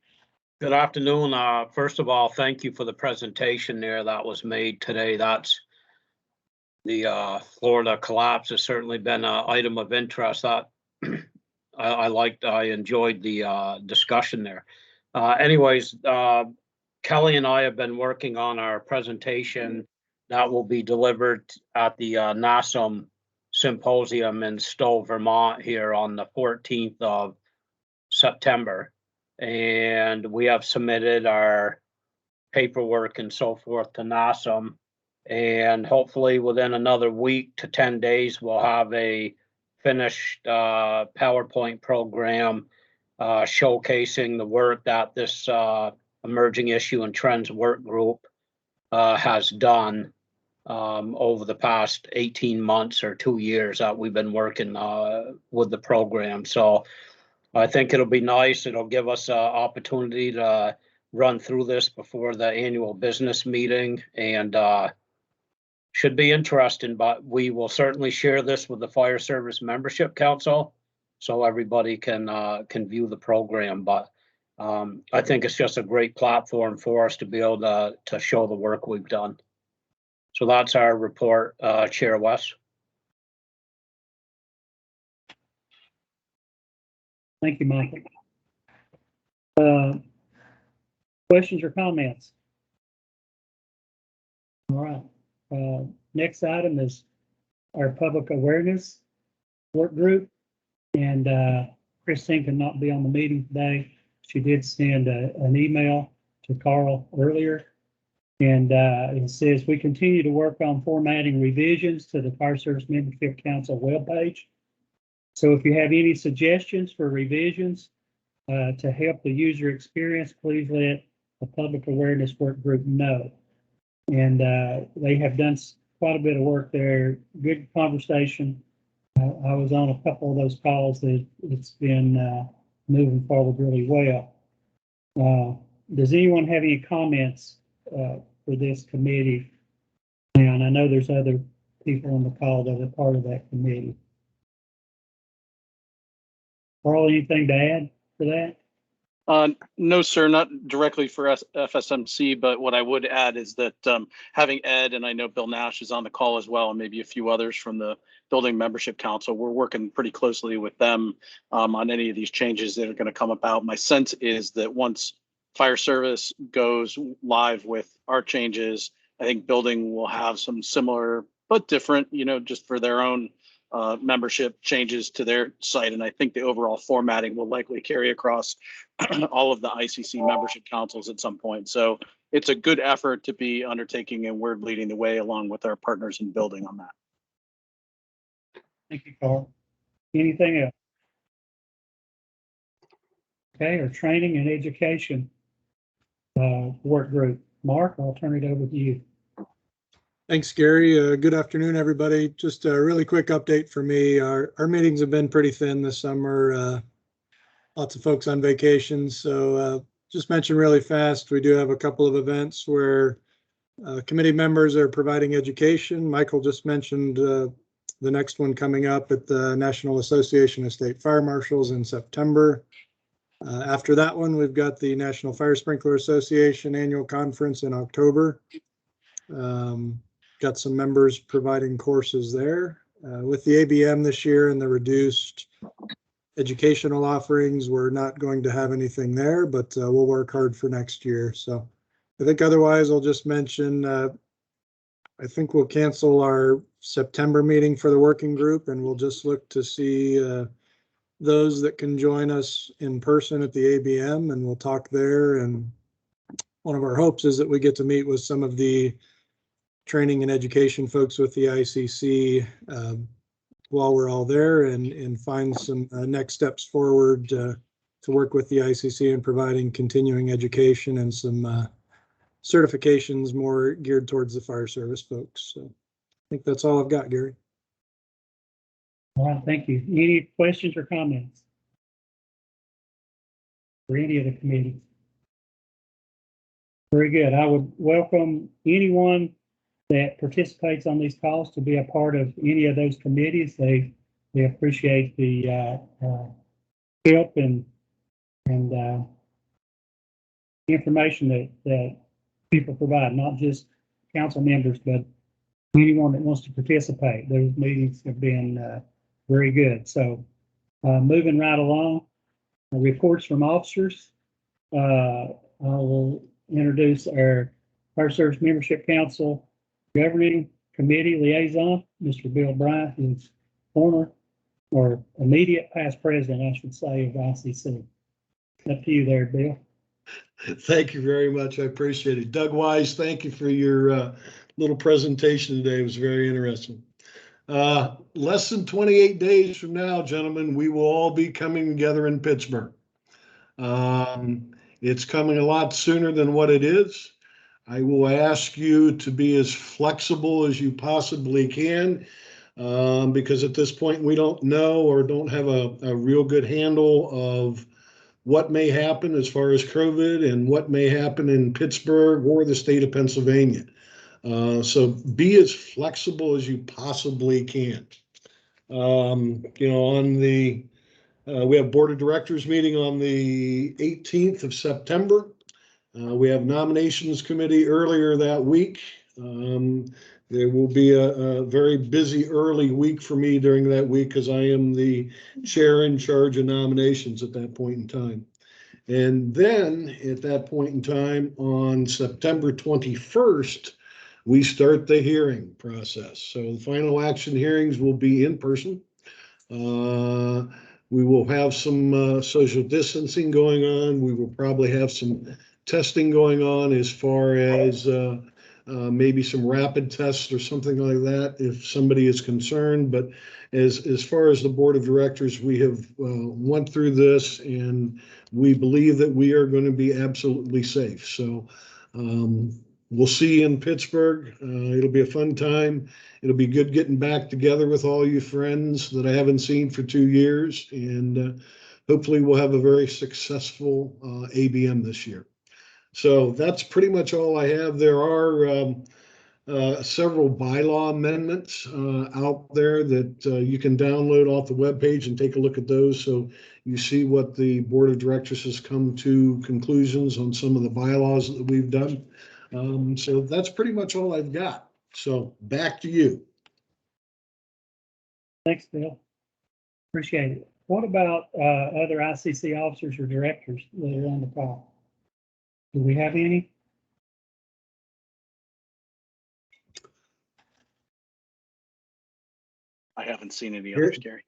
Good afternoon. First of all, thank you for the presentation there that was made today. That's the Florida collapse has certainly been an item of interest that I enjoyed the discussion there. Anyways, Kelly and I have been working on our presentation that will be delivered at the NASM Symposium in Stowe, Vermont here on the 14th of September. And we have submitted our paperwork and so forth to NASM. And hopefully within another week to 10 days, we'll have a finished PowerPoint program showcasing the work that this emerging issue and trends work group has done over the past 18 months or 2 years that we've been working with the program. So I think it'll be nice. It'll give us an opportunity to run through this before the annual business meeting, and should be interesting. But we will certainly share this with the Fire Service Membership Council so everybody can view the program. But I think it's just a great platform for us to be able to show the work we've done. So that's our report, Chair West. Thank you, Michael. Questions or comments? All right. Next item is our public awareness work group. And Christine could not be on the meeting today. She did send an email to Carl earlier. And it says, we continue to work on formatting revisions to the Fire Service Membership Council webpage. So if you have any suggestions for revisions to help the user experience, please let the public awareness work group know. And they have done quite a bit of work there. Good conversation. I was on a couple of those calls that it's been moving forward really well. Does anyone have any comments for this committee? And I know there's other people on the call that are part of that committee. Carl, anything to add for that? No, sir, not directly for FSMC, but what I would add is that having Ed, and I know Bill Nash is on the call as well, and maybe a few others from the Building Membership Council, we're working pretty closely with them on any of these changes that are going to come about. My sense is that once fire service goes live with our changes, I think building will have some similar but different, just for their own membership changes to their site. And I think the overall formatting will likely carry across all of the ICC membership councils at some point. So it's a good effort to be undertaking, and we're leading the way along with our partners in building on that. Thank you, Carl. Anything else? Okay, our training and education work group. Mark, I'll turn it over to you. Thanks, Gary. Good afternoon, everybody. Just a really quick update for me. Our meetings have been pretty thin this summer. Lots of folks on vacation. So just mention really fast, we do have a couple of events where committee members are providing education. Michael just mentioned the next one coming up at the National Association of State Fire Marshals in September. After that one, we've got the National Fire Sprinkler Association annual conference in October. Got some members providing courses there. With the ABM this year and the reduced educational offerings, we're not going to have anything there, but we'll work hard for next year. So I think otherwise I'll just mention, I think we'll cancel our September meeting for the working group, and we'll just look to see those that can join us in person at the ABM, and we'll talk there. And one of our hopes is that we get to meet with some of the training and education folks with the ICC while we're all there, and find some next steps forward to work with the ICC in providing continuing education and some certifications more geared towards the fire service folks. So I think that's all I've got, Gary. All right, thank you. Any questions or comments for any of the committees? Very good. I would welcome anyone that participates on these calls to be a part of any of those committees. They appreciate the help and information that people provide, not just council members, but anyone that wants to participate. Those meetings have been very good. So moving right along, reports from officers. I will introduce our Fire Service Membership Council Governing Committee Liaison, Mr. Bill Bryant, who's former or immediate past president, I should say, of ICC. Up to you there, Bill. Thank you very much. I appreciate it. Doug Wise, thank you for your little presentation today. It was very interesting. Less than 28 days from now, gentlemen, we will all be coming together in Pittsburgh. It's coming a lot sooner than what it is. I will ask you to be as flexible as you possibly can, because at this point we don't know or don't have a real good handle of what may happen as far as COVID and what may happen in Pittsburgh or the state of Pennsylvania. So be as flexible as you possibly can. On the, we have Board of Directors meeting on the 18th of September. We have nominations committee earlier that week. There will be a very busy early week for me during that week because I am the chair in charge of nominations at that point in time. And then at that point in time on September 21st, we start the hearing process. So the final action hearings will be in person. We will have some social distancing going on. We will probably have some testing going on as far as maybe some rapid tests or something like that if somebody is concerned. But as far as the Board of Directors, we have went through this and we believe that we are going to be absolutely safe. So we'll see you in Pittsburgh. It'll be a fun time. It'll be good getting back together with all you friends that I haven't seen for 2 years. And hopefully we'll have a very successful ABM this year. So that's pretty much all I have. There are several bylaw amendments out there that you can download off the webpage and take a look at those. So you see what the board of directors has come to conclusions on some of the bylaws that we've done. So that's pretty much all I've got. So back to you. Thanks, Bill. Appreciate it. What about other ICC officers or directors that are on the call? Do we have any? I haven't seen any others, Gary.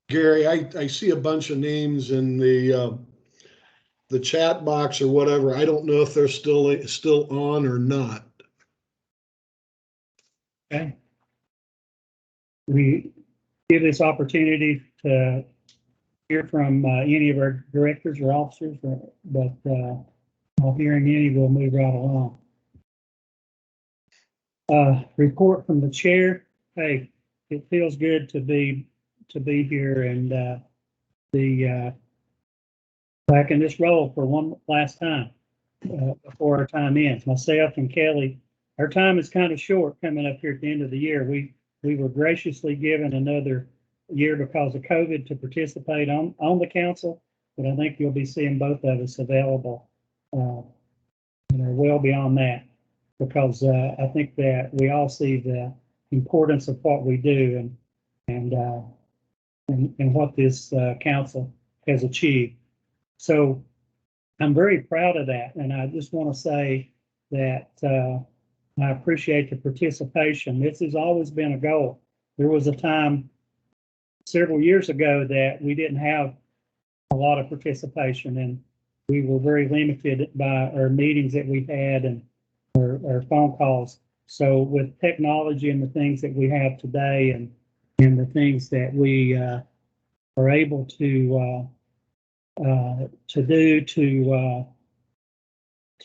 Gary, I see a bunch of names in the chat box or whatever. I don't know if they're still on or not. Okay. We give this opportunity to hear from any of our directors or officers, but not hearing any, we'll move right along. Report from the chair. Hey, it feels good to be here and be back in this role for one last time before our time ends. Myself and Kelly, our time is kind of short coming up here at the end of the year. We were graciously given another year because of COVID to participate on the council, but I think you'll be seeing both of us available, well beyond that, because I think that we all see the importance of what we do and what this council has achieved. So I'm very proud of that, and I just want to say that I appreciate the participation. This has always been a goal. There was a time several years ago that we didn't have a lot of participation, and we were very limited by our meetings that we had and our phone calls. So with technology and the things that we have today and the things that we are able to do to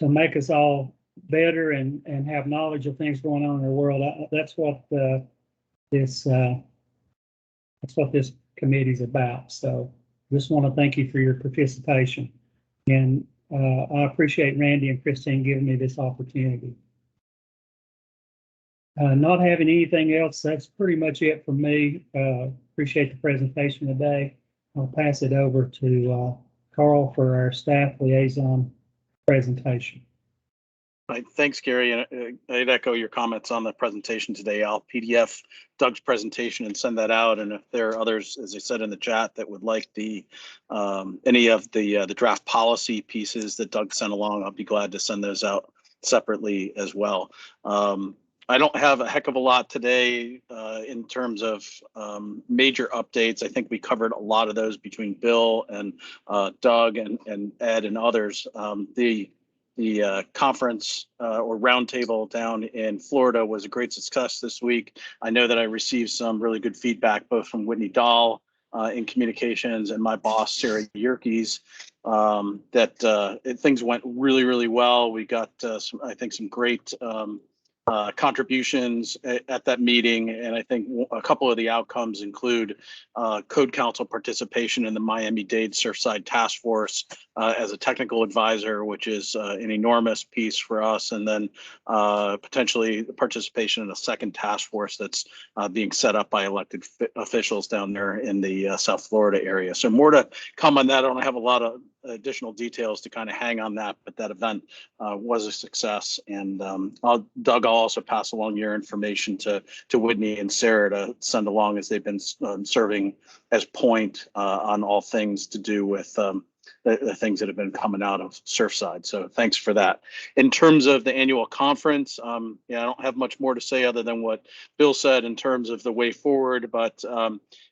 make us all better and have knowledge of things going on in our world, that's what this committee is about. So just want to thank you for your participation, and I appreciate Randy and Christine giving me this opportunity. Not having anything else, that's pretty much it from me. Appreciate the presentation today. I'll pass it over to Carl for our staff liaison presentation. Right, thanks, Gary. And I'd echo your comments on the presentation today. I'll PDF Doug's presentation and send that out. And if there are others, as I said in the chat, that would like the any of the draft policy pieces that Doug sent along, I'll be glad to send those out separately as well. I don't have a heck of a lot today in terms of major updates. I think we covered a lot of those between Bill and Doug and Ed and others. The conference or roundtable down in Florida was a great success this week. I know that I received some really good feedback both from Whitney Dahl in communications and my boss, Sarah Yerkes, that things went really, really well. We got I think some great contributions at that meeting, and I think a couple of the outcomes include Code Council participation in the Miami-Dade Surfside Task Force as a technical advisor, which is an enormous piece for us, and then potentially the participation in a second task force that's being set up by elected officials down there in the South Florida area. So more to come on that. I don't have a lot of additional details to kind of hang on that, but that event was a success. And Doug, I'll also pass along your information to Whitney and Sarah to send along, as they've been serving as point on all things to do with the things that have been coming out of Surfside. So thanks for that. In terms of the annual conference, yeah, I don't have much more to say other than what Bill said in terms of the way forward, but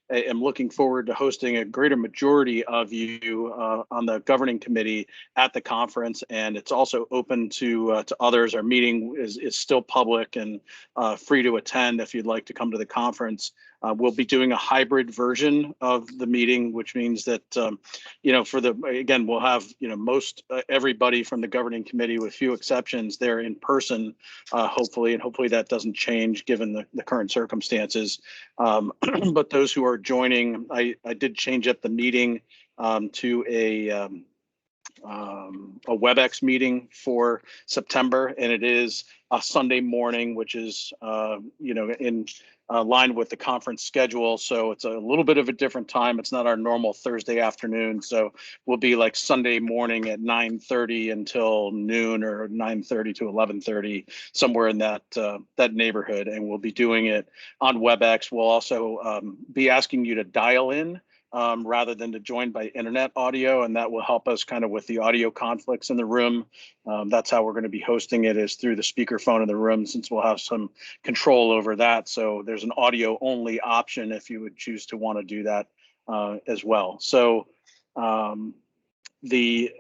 am looking forward to hosting a greater majority of you on the governing committee at the conference, and it's also open to others. Our meeting is still public and free to attend if you'd like to come to the conference. We'll be doing a hybrid version of the meeting, which means that, again, we'll have, most everybody from the governing committee, with few exceptions, there in person, hopefully, and hopefully that doesn't change given the current circumstances. But those who are joining, I did change up the meeting to a Webex meeting for September, and it is a Sunday morning, which is, in line with the conference schedule. So it's a little bit of a different time. It's not our normal Thursday afternoon. So we'll be like Sunday morning at 9:30 until noon, or 9:30 to 11:30, somewhere in that neighborhood. And we'll be doing it on Webex. We'll also be asking you to dial in rather than to join by internet audio, and that will help us kind of with the audio conflicts in the room. That's how we're going to be hosting it, is through the speakerphone in the room, since we'll have some control over that. So there's an audio only option if you would choose to want to do that as well. So the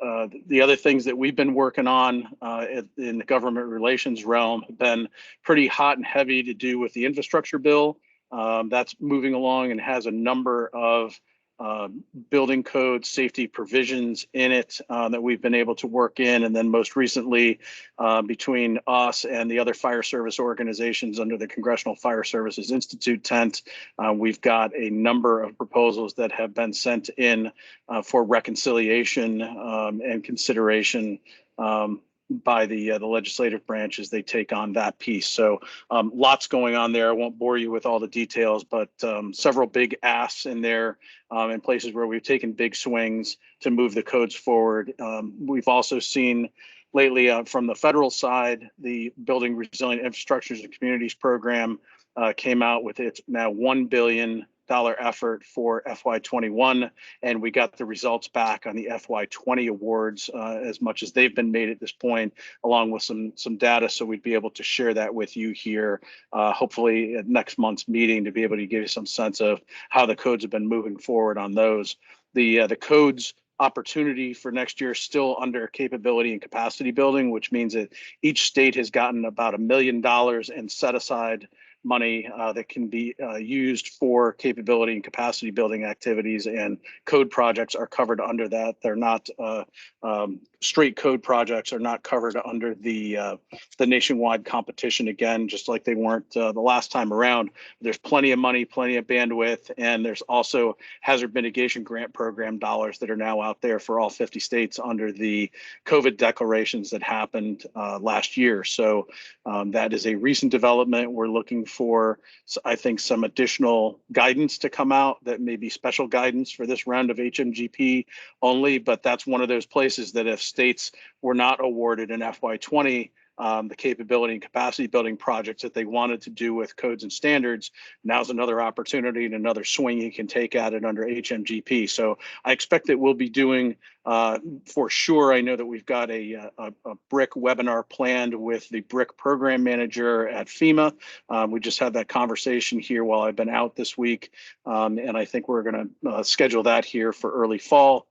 other things that we've been working on in the government relations realm have been pretty hot and heavy to do with the infrastructure bill. That's moving along and has a number of building code safety provisions in it that we've been able to work in. And then most recently, between us and the other fire service organizations under the Congressional Fire Services Institute tent, we've got a number of proposals that have been sent in for reconciliation and consideration by the legislative branch as they take on that piece. So lots going on there. I won't bore you with all the details, but several big asks in there in places where we've taken big swings to move the codes forward. We've also seen lately from the federal side, the Building Resilient Infrastructures and Communities program came out with its now $1 billion effort for FY21, and we got the results back on the FY20 awards as much as they've been made at this point, along with some data, so we'd be able to share that with you here, hopefully at next month's meeting, to be able to give you some sense of how the codes have been moving forward on those. The codes opportunity for next year is still under capability and capacity building, which means that each state has gotten about $1 million in set aside money that can be used for capability and capacity building activities, and code projects are covered under that. They're not straight code projects are not covered under the nationwide competition, again, just like they weren't the last time around. There's plenty of money, plenty of bandwidth, and there's also hazard mitigation grant program dollars that are now out there for all 50 states under the COVID declarations that happened last year. So that is a recent development. We're looking for, I think, some additional guidance to come out that may be special guidance for this round of HMGP only, but that's one of those places that if states were not awarded in FY20 the capability and capacity building projects that they wanted to do with codes and standards, now's another opportunity and another swing you can take at it under HMGP. So I expect that we'll be doing for sure. I know that we've got a BRIC webinar planned with the BRIC program manager at FEMA. We just had that conversation here while I've been out this week, and I think we're going to schedule that here for early fall.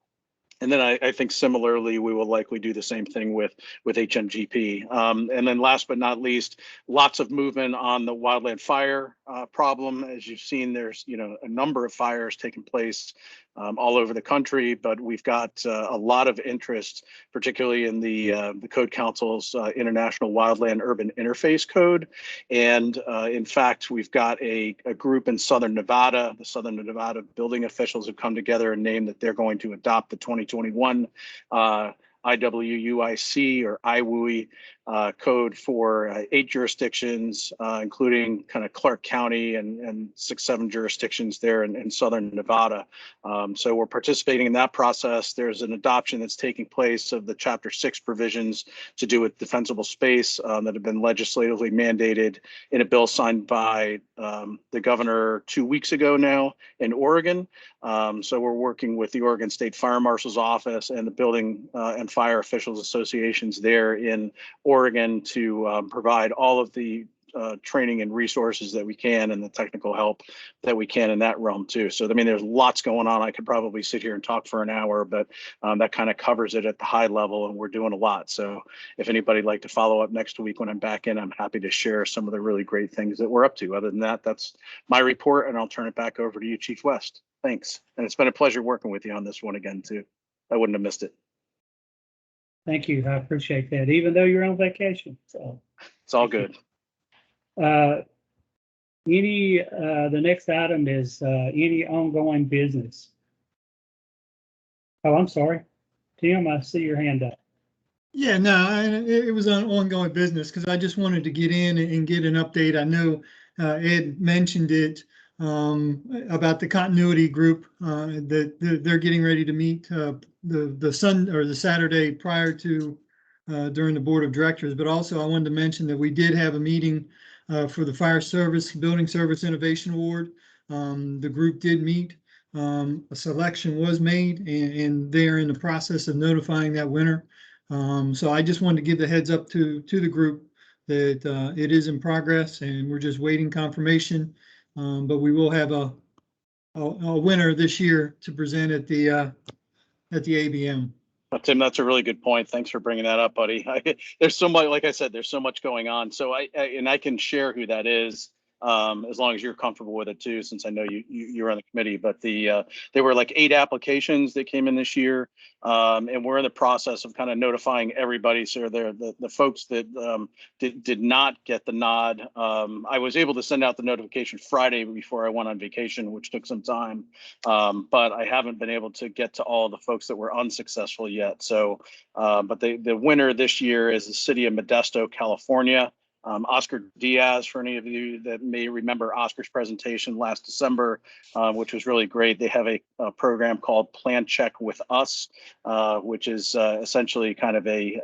And then I think similarly, we will likely do the same thing with HMGP. And then last but not least, lots of movement on the wildland fire problem. As you've seen, there's a number of fires taking place all over the country, but we've got a lot of interest, particularly in the Code Council's International Wildland Urban Interface Code. And in fact, we've got a group in Southern Nevada. The Southern Nevada building officials have come together and named that they're going to adopt the 2021 IWUIC or IWUI code for 8 jurisdictions, including kind of Clark County and 6-7 jurisdictions there in Southern Nevada. So we're participating in that process. There's an adoption that's taking place of the Chapter 6 provisions to do with defensible space that have been legislatively mandated in a bill signed by the governor 2 weeks ago now in Oregon. So we're working with the Oregon State Fire Marshal's Office and the Building and Fire Officials Associations there in Oregon to provide all of the training and resources that we can, and the technical help that we can in that realm too. So I mean, there's lots going on. I could probably sit here and talk for an hour, but that kind of covers it at the high level, and we're doing a lot. So if anybody'd like to follow up next week when I'm back in, I'm happy to share some of the really great things that we're up to. Other than that, that's my report, and I'll turn it back over to you, Chief West. Thanks. And it's been a pleasure working with you on this one again too. I wouldn't have missed it. Thank you. I appreciate that, even though you're on vacation. So it's all good. The next item is any ongoing business. Oh, I'm sorry. Tim, I see your hand up. Yeah, no, it was an ongoing business because I just wanted to get in and get an update. I know Ed mentioned it about the continuity group that they're getting ready to meet the Saturday prior to during the board of directors. But also I wanted to mention that we did have a meeting for the Fire Service Building Service Innovation Award. The group did meet. A selection was made, and they're in the process of notifying that winner. So I just wanted to give the heads up to the group that it is in progress, and we're just waiting confirmation. But we will have a winner this year to present at the ABM. Tim, that's a really good point. Thanks for bringing that up, buddy. There's so much, like I said, there's so much going on. So I can share who that is, as long as you're comfortable with it too, since I know you're on the committee. But there were like 8 applications that came in this year, and we're in the process of kind of notifying everybody. So the folks that did not get the nod, I was able to send out the notification Friday before I went on vacation, which took some time, but I haven't been able to get to all the folks that were unsuccessful yet. So, but the winner this year is the city of Modesto, California. Oscar Diaz, for any of you that may remember Oscar's presentation last December, which was really great. They have a program called Plan Check with Us, which is essentially kind of a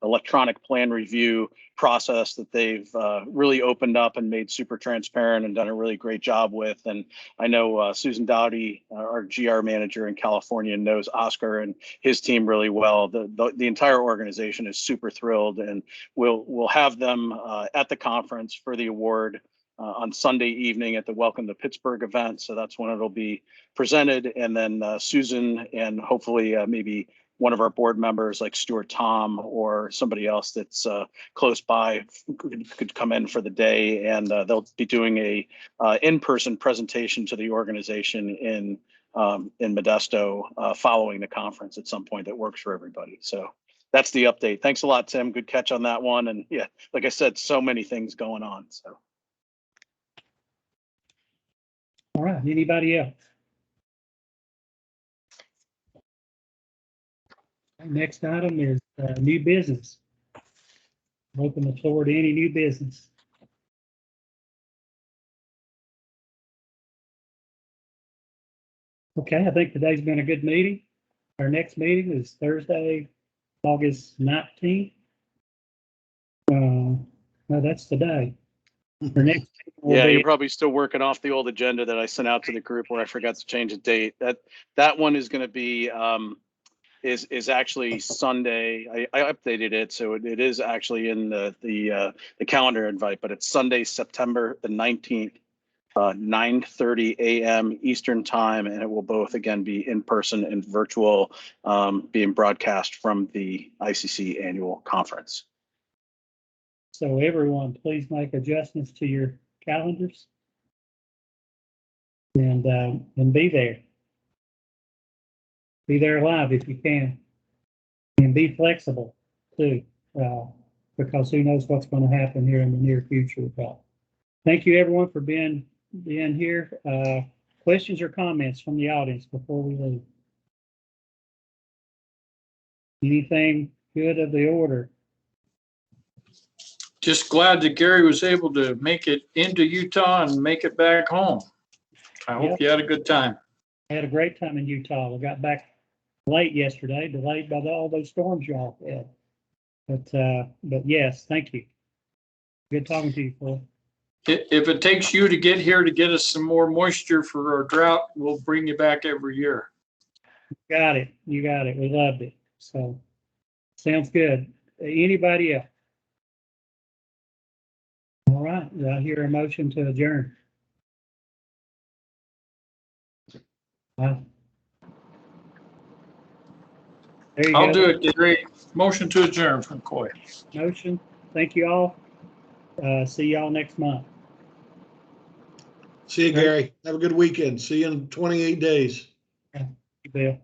electronic plan review process that they've really opened up and made super transparent and done a really great job with. And I know Susan Dowdy, our GR manager in California, knows Oscar and his team really well. The entire organization is super thrilled, and we'll have them at the conference for the award on Sunday evening at the Welcome to Pittsburgh event. So that's when it'll be presented. And then Susan and hopefully maybe one of our board members like Stuart Tom or somebody else that's close by could come in for the day, and they'll be doing a in-person presentation to the organization in Modesto following the conference at some point that works for everybody. So that's the update. Thanks a lot, Tim. Good catch on that one. And yeah, like I said, so many things going on. So. All right, anybody else? Next item is new business. Open the floor to any new business. Okay, I think today's been a good meeting. Our next meeting is Thursday, August 19th. No, that's today. Our next yeah, you're probably still working off the old agenda that I sent out to the group where I forgot to change the date. That one is going to be is actually Sunday. I updated it, so it is actually in the calendar invite, but it's Sunday, September the 19th, 9:30 a.m. Eastern time, and it will both again be in person and virtual, being broadcast from the ICC annual conference. So everyone, please make adjustments to your calendars and be there. Be there live if you can, and be flexible too, because who knows what's going to happen here in the near future. But thank you everyone for being here. Questions or comments from the audience before we leave? Anything good of the order? Just glad that Gary was able to make it into Utah and make it back home. I hope you had a good time. I had a great time in Utah. We got back late yesterday, delayed by all those storms y'all had. But yes, thank you. Good talking to you, Phil. If it takes you to get here to get us some more moisture for our drought, we'll bring you back every year. Got it. You got it. We loved it. So sounds good. Anybody else? All right. right, do I hear a motion to adjourn? There you go. I'll do it, Gary. Motion to adjourn from Coy. Motion. Thank you all. See y'all next month. See you, Gary. Have a good weekend. See you in 28 days. Yeah, you bet.